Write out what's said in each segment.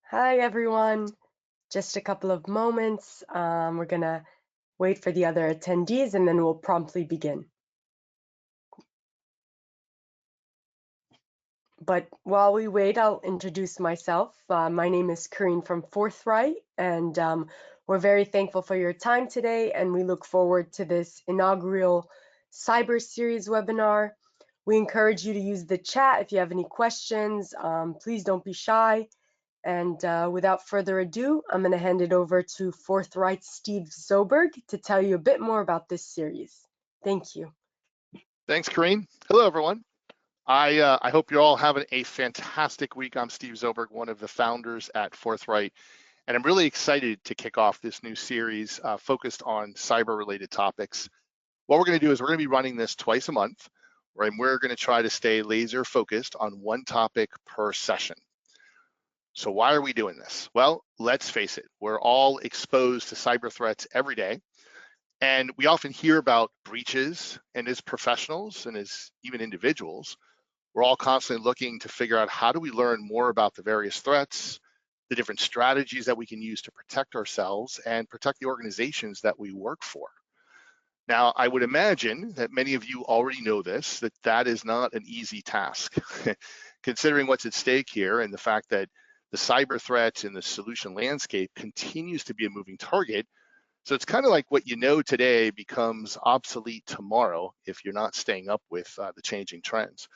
Hi, everyone. Just a couple of moments. We're going to wait for the other attendees and then we'll promptly begin. But while we wait, I'll introduce myself. My name is Corinne from Forthright, and we're very thankful for your time today, and we look forward to this inaugural Cyber Series webinar. We encourage you to use the chat if you have any questions. Please don't be shy. And without further ado, I'm going to hand it over to Forthright Steve Zoberg to tell you a bit more about this series. Thank you. Thanks, Kareem. Hello, everyone. I hope you're all having a fantastic week. I'm Steve Zoberg, one of the founders at Forthright, and I'm really excited to kick off this new series focused on cyber-related topics. What we're going to do is we're going to be running this twice a month, and we're going to try to stay laser focused on one topic per session. So why are we doing this? Well, let's face it, we're all exposed to cyber threats every day. And we often hear about breaches, and as professionals and as even individuals, we're all constantly looking to figure out how do we learn more about the various threats, the different strategies that we can use to protect ourselves and protect the organizations that we work for. Now, I would imagine that many of you already know this, that is not an easy task, considering what's at stake here and the fact that the cyber threats and the solution landscape continues to be a moving target. So it's kind of like what you know today becomes obsolete tomorrow if you're not staying up with the changing trends.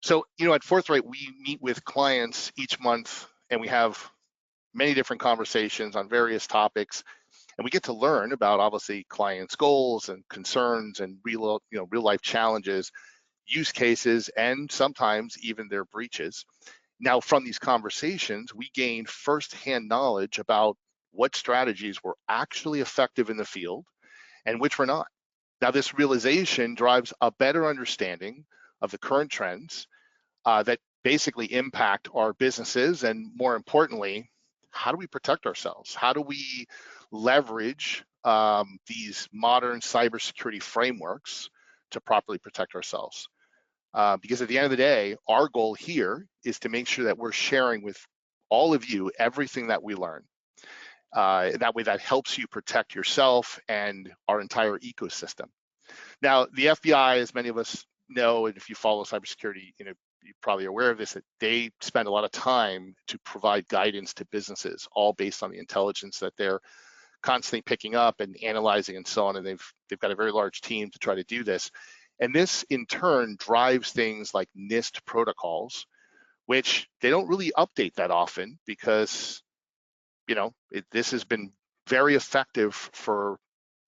So, at Forthright, we meet with clients each month and we have many different conversations on various topics. And we get to learn about obviously clients' goals and concerns and real life challenges, use cases, and sometimes even their breaches. Now, from these conversations, we gain firsthand knowledge about what strategies were actually effective in the field and which were not. Now, this realization drives a better understanding of the current trends that basically impact our businesses, and more importantly, how do we protect ourselves? How do we leverage these modern cybersecurity frameworks to properly protect ourselves? Because at the end of the day, our goal here is to make sure that we're sharing with all of you everything that we learn. That way, that helps you protect yourself and our entire ecosystem. Now, the FBI, as many of us know, and if you follow cybersecurity, you're probably aware of this, that they spend a lot of time to provide guidance to businesses, all based on the intelligence that they're constantly picking up and analyzing and so on. And they've got a very large team to try to do this. And this in turn drives things like NIST protocols, which they don't really update that often because, this has been very effective for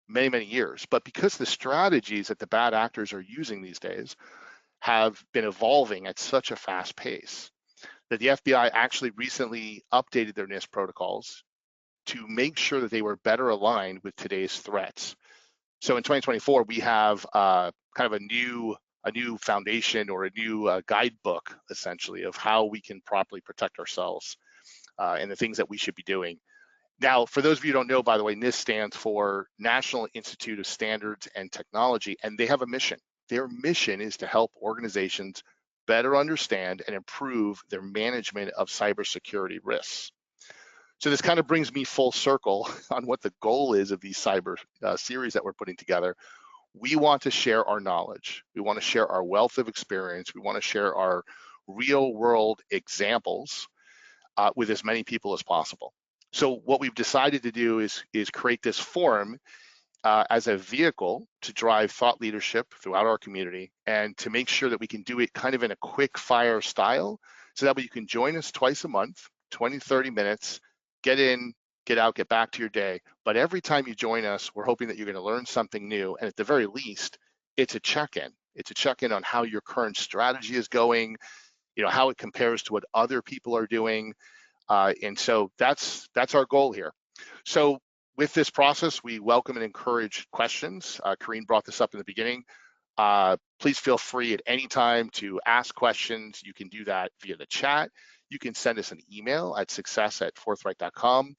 many, many years. But because the strategies that the bad actors are using these days have been evolving at such a fast pace, that the FBI actually recently updated their NIST protocols to make sure that they were better aligned with today's threats. So in 2024, we have kind of a new foundation or a new guidebook, essentially, of how we can properly protect ourselves and the things that we should be doing. Now, for those of you who don't know, by the way, NIST stands for National Institute of Standards and Technology, and they have a mission. Their mission is to help organizations better understand and improve their management of cybersecurity risks. So this kind of brings me full circle on what the goal is of these cyber series that we're putting together. We want to share our knowledge. We want to share our wealth of experience. We want to share our real world examples with as many people as possible. So what we've decided to do is create this forum as a vehicle to drive thought leadership throughout our community and to make sure that we can do it kind of in a quick fire style so that way you can join us twice a month, 20, 30 minutes, get in, get out, get back to your day. But every time you join us, we're hoping that you're going to learn something new. And at the very least, it's a check-in. It's a check-in on how your current strategy is going, how it compares to what other people are doing. And so that's our goal here. So with this process, we welcome and encourage questions. Karine brought this up in the beginning. Please feel free at any time to ask questions. You can do that via the chat. You can send us an email at success@forthright.com.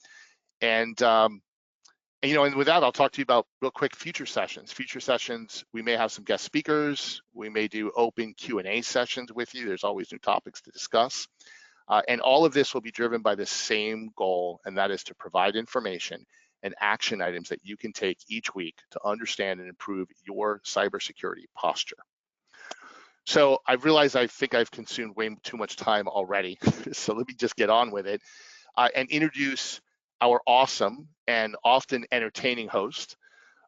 And with that, I'll talk to you about real quick future sessions. Future sessions, we may have some guest speakers. We may do open Q&A sessions with you. There's always new topics to discuss. And all of this will be driven by the same goal, and that is to provide information and action items that you can take each week to understand and improve your cybersecurity posture. So I realize I think I've consumed way too much time already, so let me just get on with it and introduce our awesome and often entertaining host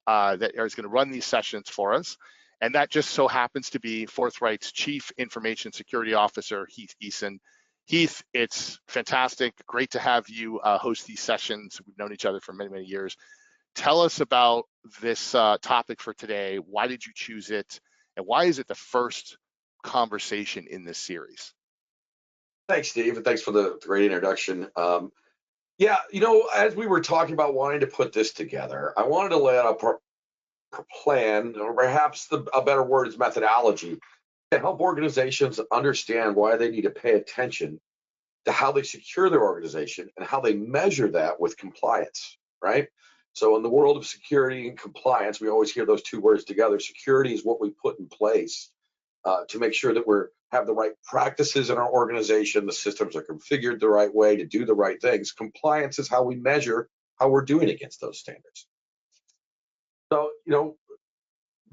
that is going to run these sessions for us. And that just so happens to be Forthright's Chief Information Security Officer, Heath Eason. Heath, it's fantastic. Great to have you host these sessions. We've known each other for many, many years. Tell us about this topic for today. Why did you choose it? And why is it the first conversation in this series? Thanks, Steve, and thanks for the great introduction. Yeah, as we were talking about wanting to put this together, I wanted to lay out a plan, or perhaps a better word is methodology, to help organizations understand why they need to pay attention to how they secure their organization and how they measure that with compliance, right? So in the world of security and compliance, we always hear those two words together. Security is what we put in place to make sure that we have the right practices in our organization, the systems are configured the right way to do the right things. Compliance is how we measure how we're doing against those standards. So,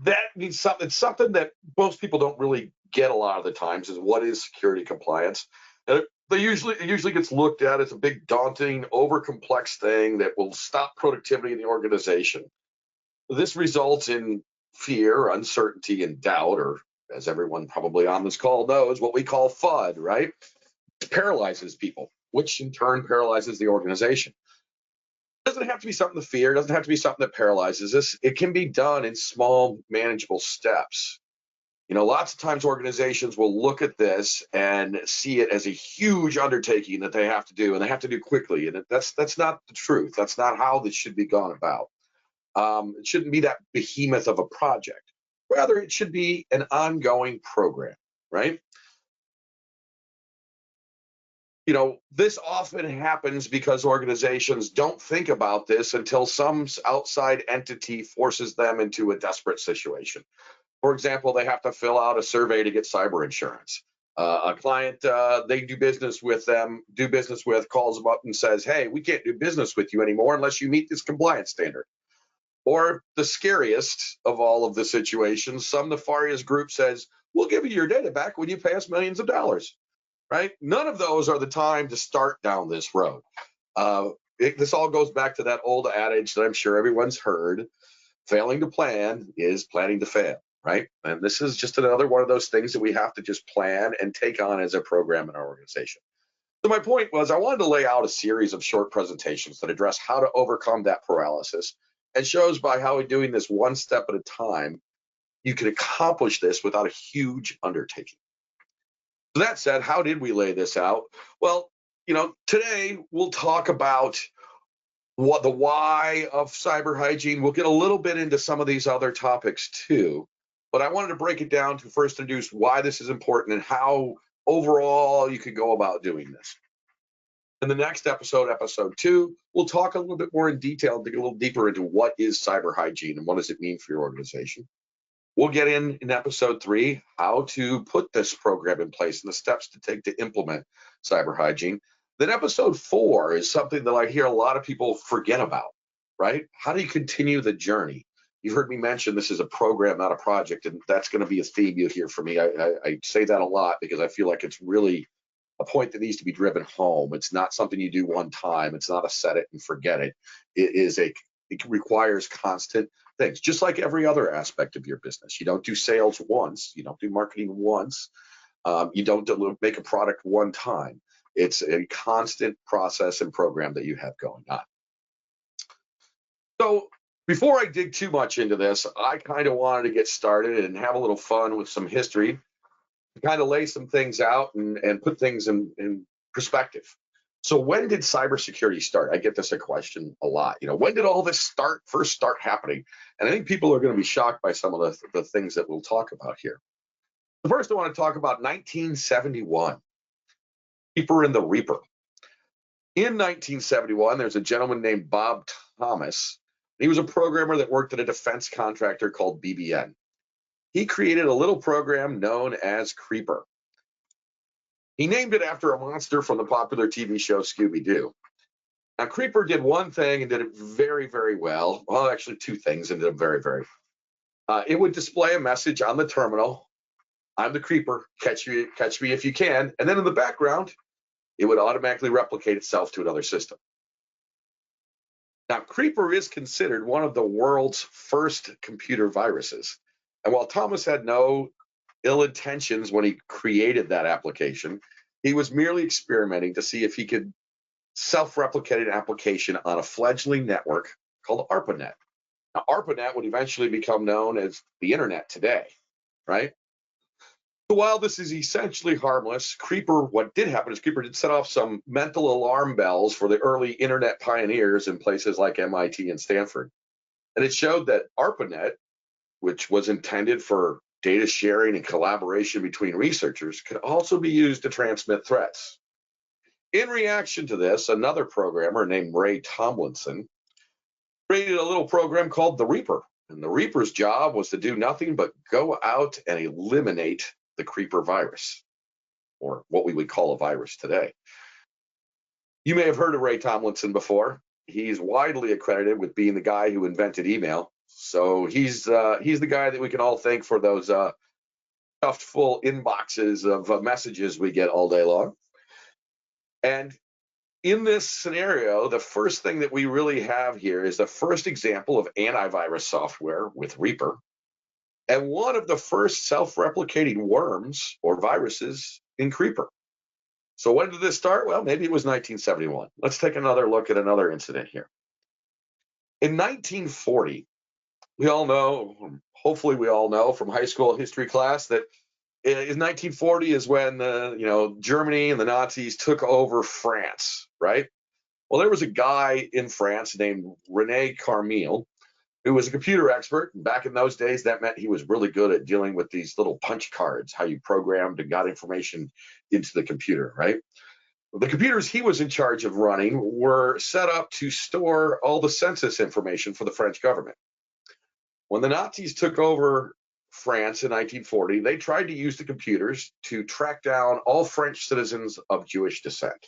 that means something. It's something that most people don't really get a lot of the times is what is security compliance. And it usually gets looked at as a big, daunting, over complex thing that will stop productivity in the organization. This results in fear, uncertainty, and doubt, or as everyone probably on this call knows, what we call FUD, right? It paralyzes people, which in turn paralyzes the organization. It doesn't have to be something to fear. It doesn't have to be something that paralyzes us. It can be done in small, manageable steps. Lots of times organizations will look at this and see it as a huge undertaking that they have to do, and they have to do quickly. And that's not the truth. That's not how this should be gone about. It shouldn't be that behemoth of a project. Rather, it should be an ongoing program, right? This often happens because organizations don't think about this until some outside entity forces them into a desperate situation. For example, they have to fill out a survey to get cyber insurance. A client they do business with calls them up and says, "Hey, we can't do business with you anymore unless you meet this compliance standard." Or the scariest of all of the situations, some nefarious group says, "We'll give you your data back when you pay us millions of dollars." Right? None of those are the time to start down this road. This all goes back to that old adage that I'm sure everyone's heard: failing to plan is planning to fail, right? And this is just another one of those things that we have to just plan and take on as a program in our organization. So my point was I wanted to lay out a series of short presentations that address how to overcome that paralysis and shows by how doing this one step at a time, you can accomplish this without a huge undertaking. So that said, how did we lay this out? Well, today we'll talk about what the why of cyber hygiene. We'll get a little bit into some of these other topics too, but I wanted to break it down to first introduce why this is important and how overall you could go about doing this. In the next episode, episode 2, we'll talk a little bit more in detail, dig a little deeper into what is cyber hygiene and what does it mean for your organization. We'll get in episode 3, how to put this program in place and the steps to take to implement cyber hygiene. Then episode 4 is something that I hear a lot of people forget about, right? How do you continue the journey? You've heard me mention this is a program, not a project, and that's going to be a theme you hear from me. I say that a lot because I feel like it's really a point that needs to be driven home. It's not something you do one time. It's not a set it and forget it. It requires constant things, just like every other aspect of your business. You don't do sales once. You don't do marketing once. You don't make a product one time. It's a constant process and program that you have going on. So before I dig too much into this, I kind of wanted to get started and have a little fun with some history, to kind of lay some things out and put things in perspective. So when did cybersecurity start? I get this a question a lot. When did all this first start happening? And I think people are going to be shocked by some of the things that we'll talk about here. The first I want to talk about 1971, Keeper and the Reaper. In 1971, there's a gentleman named Bob Thomas. He was a programmer that worked at a defense contractor called BBN. He created a little program known as Creeper. He named it after a monster from the popular TV show Scooby-Doo. Now, Creeper did one thing and did it very, very well. Well, actually, two things and did them very, very well. It would display a message on the terminal. I'm the Creeper. Catch me if you can. And then in the background, it would automatically replicate itself to another system. Now, Creeper is considered one of the world's first computer viruses. And while Thomas had no ill intentions when he created that application, he was merely experimenting to see if he could self-replicate an application on a fledgling network called ARPANET. Now, ARPANET would eventually become known as the internet today, right? So while this is essentially harmless, what did happen is Creeper did set off some mental alarm bells for the early internet pioneers in places like MIT and Stanford. And it showed that ARPANET, which was intended for data sharing and collaboration between researchers, could also be used to transmit threats. In reaction to this, another programmer named Ray Tomlinson created a little program called the Reaper. And the Reaper's job was to do nothing but go out and eliminate the Creeper virus, or what we would call a virus today. You may have heard of Ray Tomlinson before. He's widely accredited with being the guy who invented email. So he's the guy that we can all thank for those stuffed full inboxes of messages we get all day long. And in this scenario, the first thing that we really have here is the first example of antivirus software with Reaper, and one of the first self-replicating worms or viruses in Creeper. So when did this start? Well, maybe it was 1971. Let's take another look at another incident here. In 1940, we all know, hopefully we all know from high school history class, that in 1940 is when Germany and the Nazis took over France, right? Well, there was a guy in France named René Carmille who was a computer expert. And back in those days, that meant he was really good at dealing with these little punch cards, how you programmed and got information into the computer, right? The computers he was in charge of running were set up to store all the census information for the French government. When the Nazis took over France in 1940, they tried to use the computers to track down all French citizens of Jewish descent.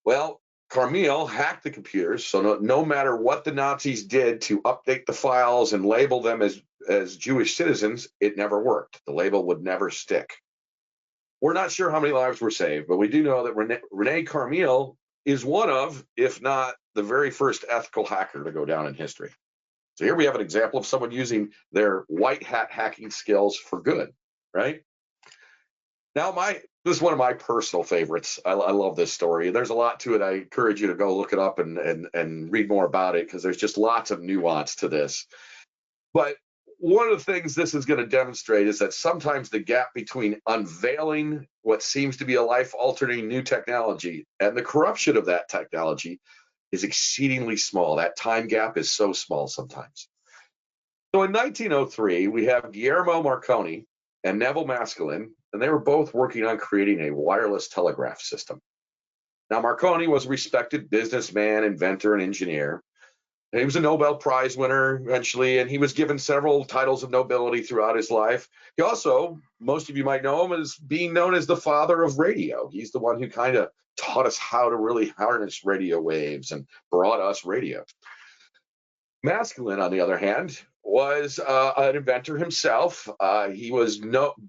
Well, Carmille hacked the computers, so no matter what the Nazis did to update the files and label them as Jewish citizens, it never worked. The label would never stick. We're not sure how many lives were saved, but we do know that René Carmille is one of, if not the very first ethical hacker to go down in history. So here we have an example of someone using their white hat hacking skills for good, right? Now, this is one of my personal favorites. I love this story. There's a lot to it. I encourage you to go look it up and read more about it, because there's just lots of nuance to this. But one of the things this is going to demonstrate is that sometimes the gap between unveiling what seems to be a life-altering new technology and the corruption of that technology is exceedingly small. That time gap is so small sometimes. So in 1903, we have Guillermo Marconi and Neville Maskelyne, and they were both working on creating a wireless telegraph system. Now, Marconi was a respected businessman, inventor, and engineer. And he was a Nobel Prize winner eventually, and he was given several titles of nobility throughout his life. He also, most of you might know him as being known as the father of radio. He's the one who kind of taught us how to really harness radio waves and brought us radio. Maskelyne, on the other hand, was an inventor himself. He was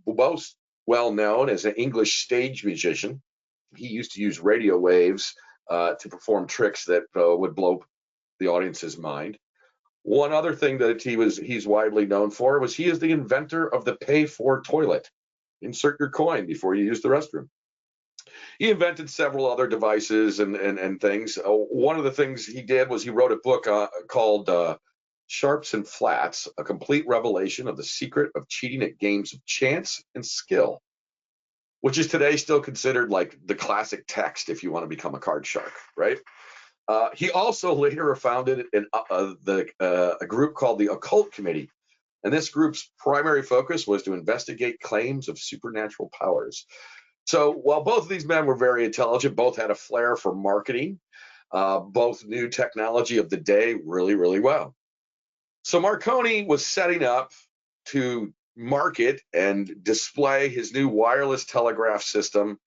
most well known as an English stage musician. He used to use radio waves to perform tricks that would blow the audience's mind. One other thing that he's widely known for was he is the inventor of the pay-for toilet. Insert your coin before you use the restroom. He invented several other devices and things. One of the things he did was he wrote a book called Sharps and Flats, a complete revelation of the secret of cheating at games of chance and skill, which is today still considered like the classic text if you want to become a card shark, right? He also later founded a group called the Occult Committee, and this group's primary focus was to investigate claims of supernatural powers. So while both of these men were very intelligent, both had a flair for marketing, both knew technology of the day really, really well. So Marconi was setting up to market and display his new wireless telegraph system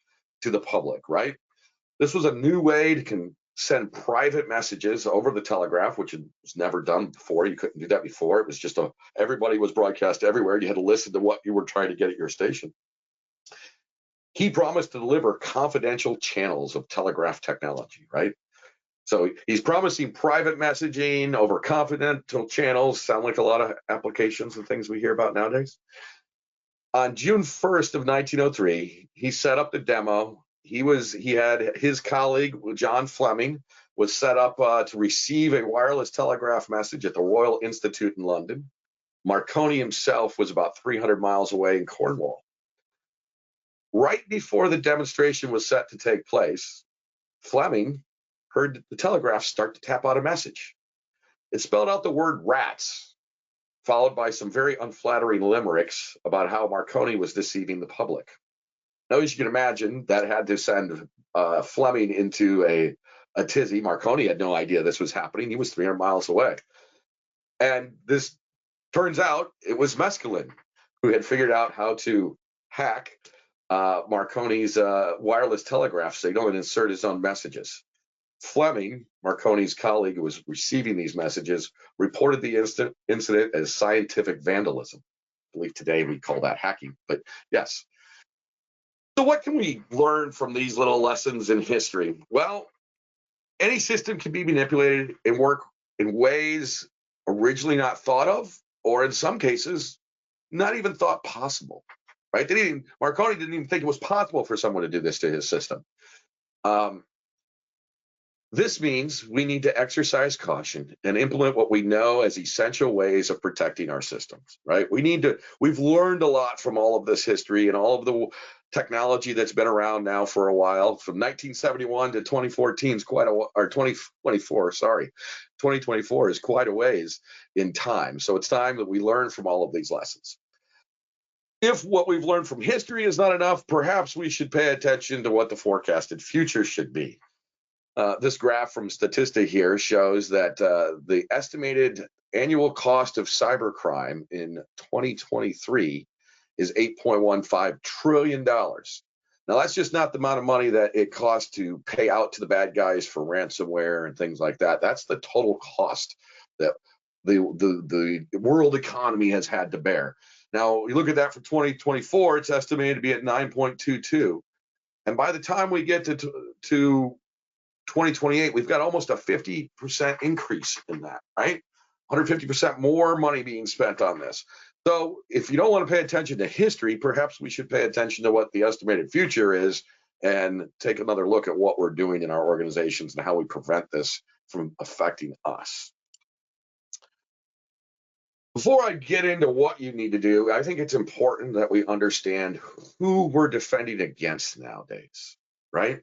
to the public, right? This was a new way to send private messages over the telegraph, which was never done before. You couldn't do that before. It was just everybody was broadcast everywhere. You had to listen to what you were trying to get at your station. He promised to deliver confidential channels of telegraph technology, right? So he's promising private messaging over confidential channels. Sound like a lot of applications and things we hear about nowadays. On June 1st of 1903, he set up the demo. He had his colleague, John Fleming, was set up to receive a wireless telegraph message at the Royal Institute in London. Marconi himself was about 300 miles away in Cornwall. Right before the demonstration was set to take place, Fleming heard the telegraph start to tap out a message. It spelled out the word rats, followed by some very unflattering limericks about how Marconi was deceiving the public. Now, as you can imagine, that had to send Fleming into a tizzy. Marconi had no idea this was happening. He was 300 miles away. And this turns out it was Mescaline who had figured out how to hack Marconi's wireless telegraph signal and insert his own messages. Fleming, Marconi's colleague who was receiving these messages, reported the incident as scientific vandalism. I believe today we call that hacking, but yes. So what can we learn from these little lessons in history? Well, any system can be manipulated and work in ways originally not thought of, or in some cases, not even thought possible, right? Marconi didn't even think it was possible for someone to do this to his system. This means we need to exercise caution and implement what we know as essential ways of protecting our systems, right? We've learned a lot from all of this history and all of the technology that's been around now for a while. From 1971 to 2014 is or 2024, sorry. 2024 is quite a ways in time. So it's time that we learn from all of these lessons. If what we've learned from history is not enough, perhaps we should pay attention to what the forecasted future should be. This graph from Statista here shows that the estimated annual cost of cybercrime in 2023 is $8.15 trillion. Now, that's just not the amount of money that it costs to pay out to the bad guys for ransomware and things like that. That's the total cost that the world economy has had to bear. Now, you look at that for 2024, it's estimated to be at 9.22. And by the time we get to 2028, we've got almost a 50% increase in that, right? 150% more money being spent on this. So if you don't want to pay attention to history, perhaps we should pay attention to what the estimated future is and take another look at what we're doing in our organizations and how we prevent this from affecting us. Before I get into what you need to do, I think it's important that we understand who we're defending against nowadays, right?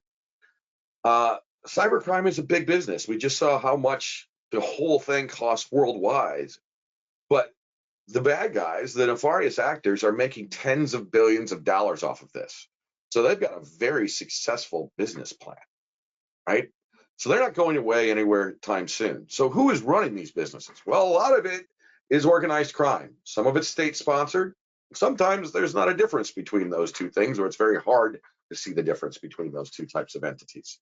Cybercrime is a big business. We just saw how much the whole thing costs worldwide. But the bad guys, the nefarious actors, are making tens of billions of dollars off of this. So they've got a very successful business plan, right? So they're not going away anywhere time soon. So who is running these businesses? Well, a lot of it is organized crime. Some of it's state-sponsored. Sometimes there's not a difference between those two things, or it's very hard to see the difference between those two types of entities.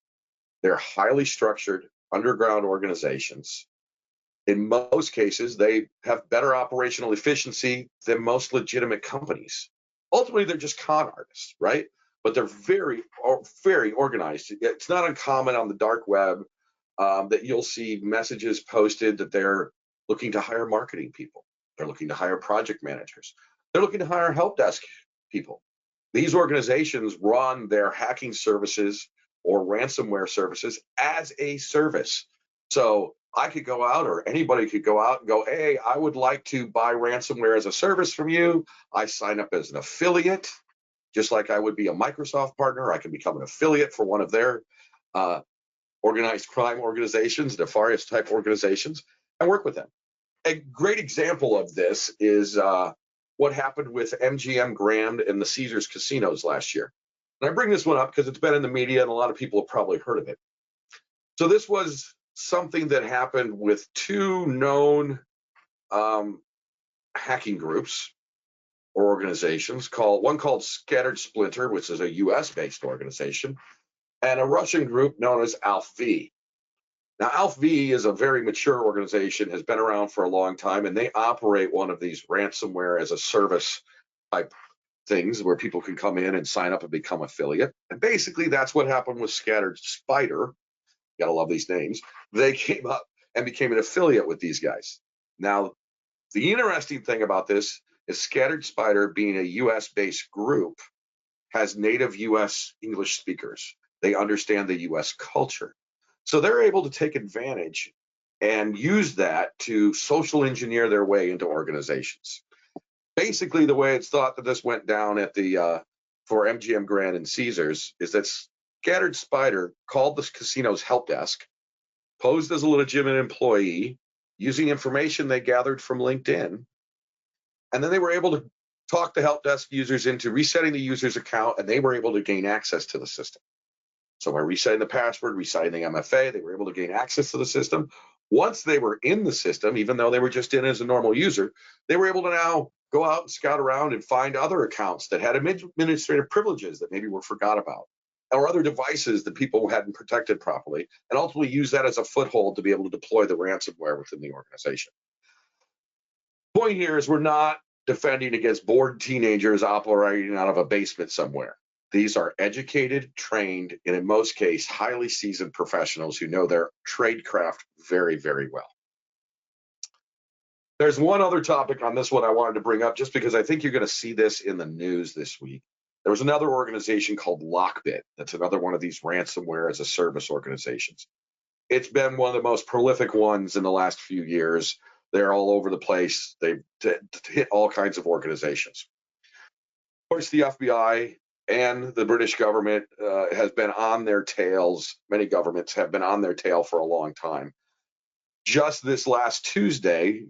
They're highly structured underground organizations. In most cases, they have better operational efficiency than most legitimate companies. Ultimately, they're just con artists, right? But they're very, very organized. It's not uncommon on the dark web that you'll see messages posted that they're looking to hire marketing people. They're looking to hire project managers. They're looking to hire help desk people. These organizations run their hacking services or ransomware services as a service. So I could go out, or anybody could go out and go, hey, I would like to buy ransomware as a service from you. I sign up as an affiliate, just like I would be a Microsoft partner. I can become an affiliate for one of their organized crime organizations, nefarious type organizations, and work with them. A great example of this is what happened with MGM Grand and the Caesars casinos last year. And I bring this one up because it's been in the media and a lot of people have probably heard of it. So this was something that happened with two known hacking groups. organizations, one called Scattered Splinter, which is a US-based organization, and a Russian group known as ALF-V. Now, ALF-V is a very mature organization, has been around for a long time, and they operate one of these ransomware as a service type things where people can come in and sign up and become affiliate. And basically, that's what happened with Scattered Spider. Gotta love these names. They came up and became an affiliate with these guys. Now, the interesting thing about this is Scattered Spider, being a US-based group, has native US English speakers. They understand the US culture. So they're able to take advantage and use that to social engineer their way into organizations. Basically, the way it's thought that this went down at the for MGM Grand and Caesars is that Scattered Spider called the casino's help desk, posed as a legitimate employee, using information they gathered from LinkedIn, and then they were able to talk the help desk users into resetting the user's account, and they were able to gain access to the system. So by resetting the password, resetting the MFA, they were able to gain access to the system. Once they were in the system, even though they were just in as a normal user, they were able to now go out and scout around and find other accounts that had administrative privileges that maybe were forgot about, or other devices that people hadn't protected properly, and ultimately use that as a foothold to be able to deploy the ransomware within the organization. The point here is we're not defending against bored teenagers operating out of a basement somewhere. These are educated, trained, and in most cases, highly seasoned professionals who know their trade craft very, very well. There's one other topic on this one I wanted to bring up, just because I think you're going to see this in the news this week. There was another organization called Lockbit. That's another one of these ransomware as a service organizations. It's been one of the most prolific ones in the last few years. They're all over the place. They hit all kinds of organizations. Of course, the FBI and the British government has been on their tails. Many governments have been on their tail for a long time. Just this last Tuesday,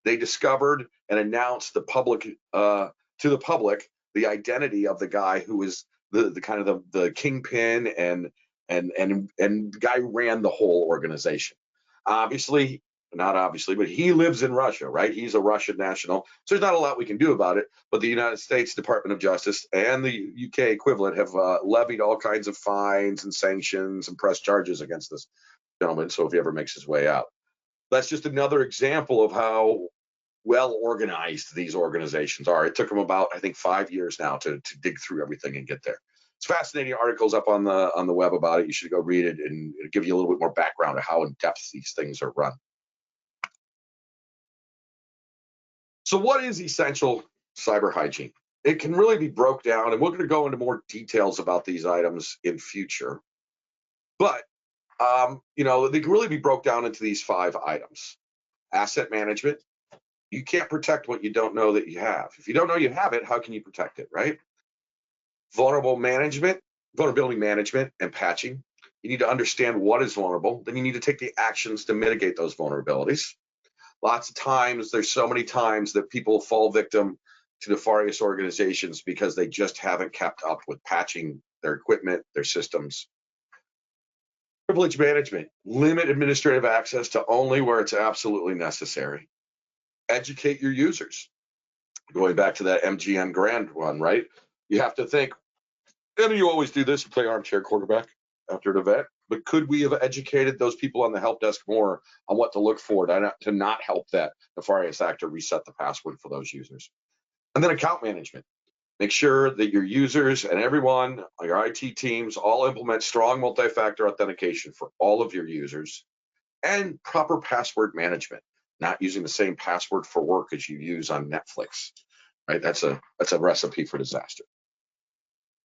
they discovered and announced to the public the identity of the guy who was the kind of the kingpin and the guy who ran the whole organization. Obviously, not obviously, but he lives in Russia, right? He's a Russian national. So there's not a lot we can do about it. But the United States Department of Justice and the UK equivalent have levied all kinds of fines and sanctions and pressed charges against this gentleman. So if he ever makes his way out, that's just another example of how well organized these organizations are. It took them about, I think, 5 years now to dig through everything and get there. It's fascinating articles up on the web about it. You should go read it, and it'll give you a little bit more background of how in depth these things are run. So what is essential cyber hygiene? It can really be broke down, and we're going to go into more details about these items in future. But they can really be broke down into these 5 items. Asset management. You can't protect what you don't know that you have. If you don't know you have it, how can you protect it, right? Vulnerability management and patching. You need to understand what is vulnerable. Then you need to take the actions to mitigate those vulnerabilities. Lots of times, there's so many times that people fall victim to nefarious organizations because they just haven't kept up with patching their equipment, their systems. Privilege management. Limit administrative access to only where it's absolutely necessary. Educate your users. Going back to that MGM Grand one, right? You have to think, and you always do this, you play armchair quarterback after an event, but could we have educated those people on the help desk more on what to look for to not help that nefarious actor reset the password for those users? And then account management. Make sure that your users and everyone, your IT teams, all implement strong multi-factor authentication for all of your users, and proper password management, not using the same password for work as you use on Netflix, right? That's a recipe for disaster.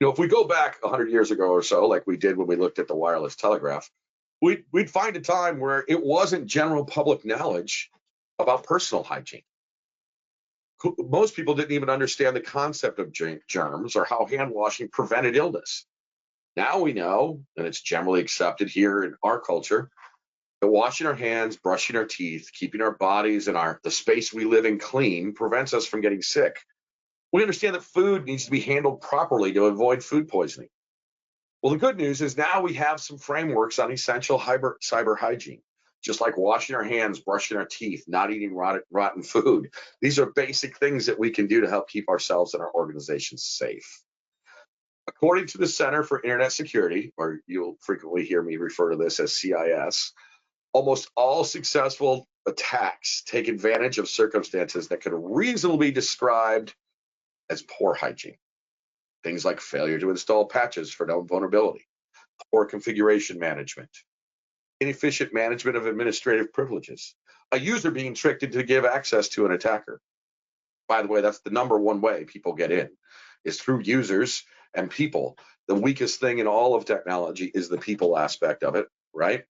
If we go back 100 years ago or so, like we did when we looked at the wireless telegraph, we'd find a time where it wasn't general public knowledge about personal hygiene. Most people didn't even understand the concept of germs or how hand washing prevented illness. Now we know, and it's generally accepted here in our culture, that washing our hands, brushing our teeth, keeping our bodies and the space we live in clean prevents us from getting sick. We understand that food needs to be handled properly to avoid food poisoning. Well, the good news is now we have some frameworks on essential cyber hygiene. just like washing our hands, brushing our teeth, not eating rotten food. These are basic things that we can do to help keep ourselves and our organizations safe. According to the Center for Internet Security, or you'll frequently hear me refer to this as CIS, almost all successful attacks take advantage of circumstances that could reasonably be described as poor hygiene. Things like failure to install patches for known vulnerability, poor configuration management, inefficient management of administrative privileges, a user being tricked into give access to an attacker. By the way, that's the #1 way people get in, is through users and people. The weakest thing in all of technology is the people aspect of it, right?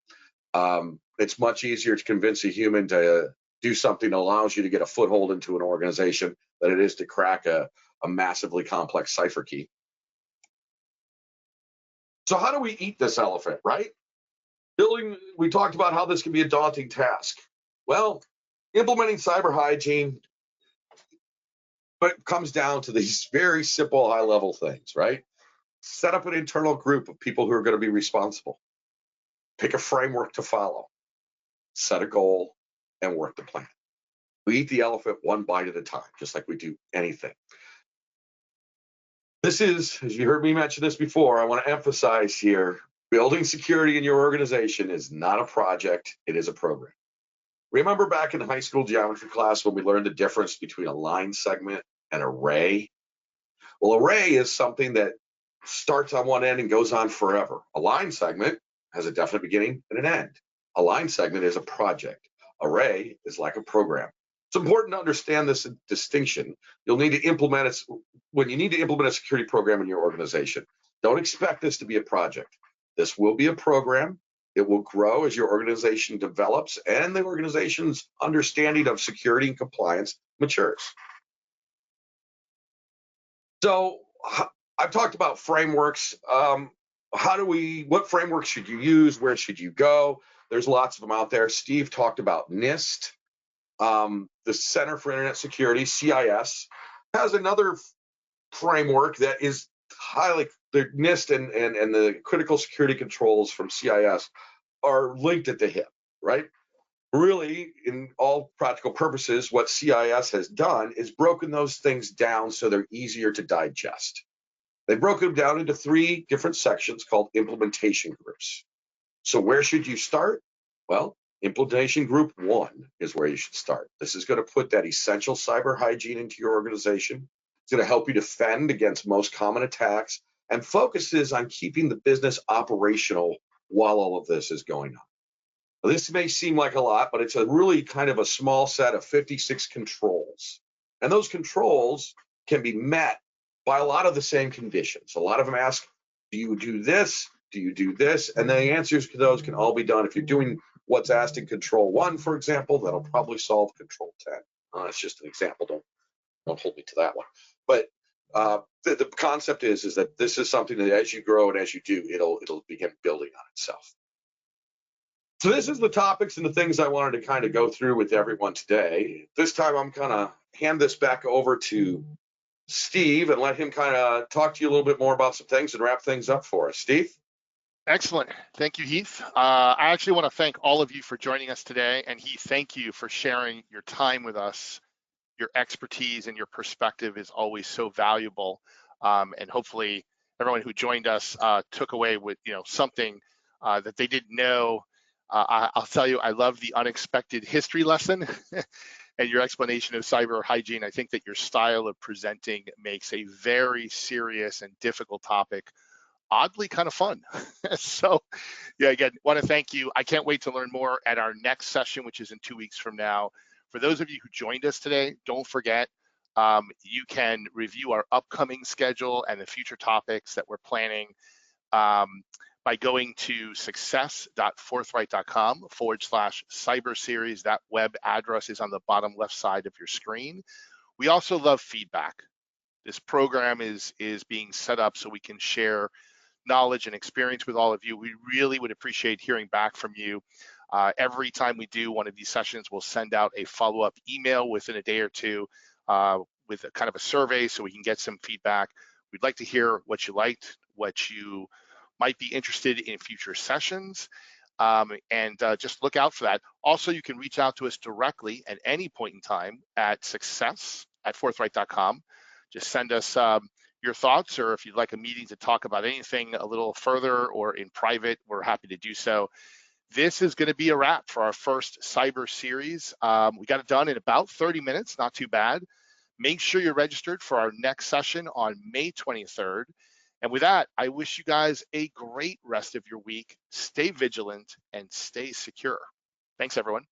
It's much easier to convince a human to do something that allows you to get a foothold into an organization than it is to crack a massively complex cipher key. So how do we eat this elephant, right? We talked about how this can be a daunting task. Well, implementing cyber hygiene, but it comes down to these very simple high-level things, right? Set up an internal group of people who are going to be responsible. Pick a framework to follow. Set a goal and work the plan. We eat the elephant one bite at a time, just like we do anything. This is, as you heard me mention this before, I want to emphasize here, building security in your organization is not a project, it is a program. Remember back in high school geometry class when we learned the difference between a line segment and array? Well, array is something that starts on one end and goes on forever. A line segment has a definite beginning and an end. A line segment is a project. Array is like a program. It's important to understand this distinction. You'll need to implement it when you need to implement a security program in your organization. Don't expect this to be a project. This will be a program. It will grow as your organization develops and the organization's understanding of security and compliance matures. So I've talked about frameworks. What frameworks should you use? Where should you go? There's lots of them out there. Steve talked about NIST. The Center for Internet Security, CIS, has another framework that is the NIST and the critical security controls from CIS are linked at the hip, right? Really, in all practical purposes, what CIS has done is broken those things down so they're easier to digest. They've broken them down into 3 different sections called implementation groups. So where should you start? Well, implementation group 1 is where you should start. This is going to put that essential cyber hygiene into your organization. It's going to help you defend against most common attacks and focuses on keeping the business operational while all of this is going on. Now, this may seem like a lot, but it's a really kind of a small set of 56 controls. And those controls can be met by a lot of the same conditions. A lot of them ask, do you do this? Do you do this? And the answers to those can all be done. If you're doing what's asked in control 1, for example, that'll probably solve control 10. That's just an example. Don't hold me to that one. But the concept is that this is something that as you grow and as you do, it'll begin building on itself. So this is the topics and the things I wanted to kind of go through with everyone today. This time I'm going to hand this back over to Steve and let him kind of talk to you a little bit more about some things and wrap things up for us. Steve? Excellent. Thank you, Heath. I actually want to thank all of you for joining us today. And Heath, thank you for sharing your time with us. Your expertise and your perspective is always so valuable. And hopefully everyone who joined us took away with something that they didn't know. I'll tell you, I love the unexpected history lesson and your explanation of cyber hygiene. I think that your style of presenting makes a very serious and difficult topic oddly kind of fun. So yeah, again, want to thank you. I can't wait to learn more at our next session, which is in 2 weeks from now. For those of you who joined us today, don't forget, you can review our upcoming schedule and the future topics that we're planning by going to success.forthright.com/cyber series. That web address is on the bottom left side of your screen. We also love feedback. This program is being set up so we can share knowledge and experience with all of you. We really would appreciate hearing back from you. Every time we do one of these sessions, we'll send out a follow-up email within a day or two with a kind of a survey so we can get some feedback. We'd like to hear what you liked, what you might be interested in future sessions. and just look out for that. Also, you can reach out to us directly at any point in time at success@forthright.com. Just send us your thoughts, or if you'd like a meeting to talk about anything a little further or in private, we're happy to do so. This is going to be a wrap for our first cyber series. We got it done in about 30 minutes, not too bad. Make sure you're registered for our next session on May 23rd. And with that, I wish you guys a great rest of your week. Stay vigilant and stay secure. Thanks, everyone.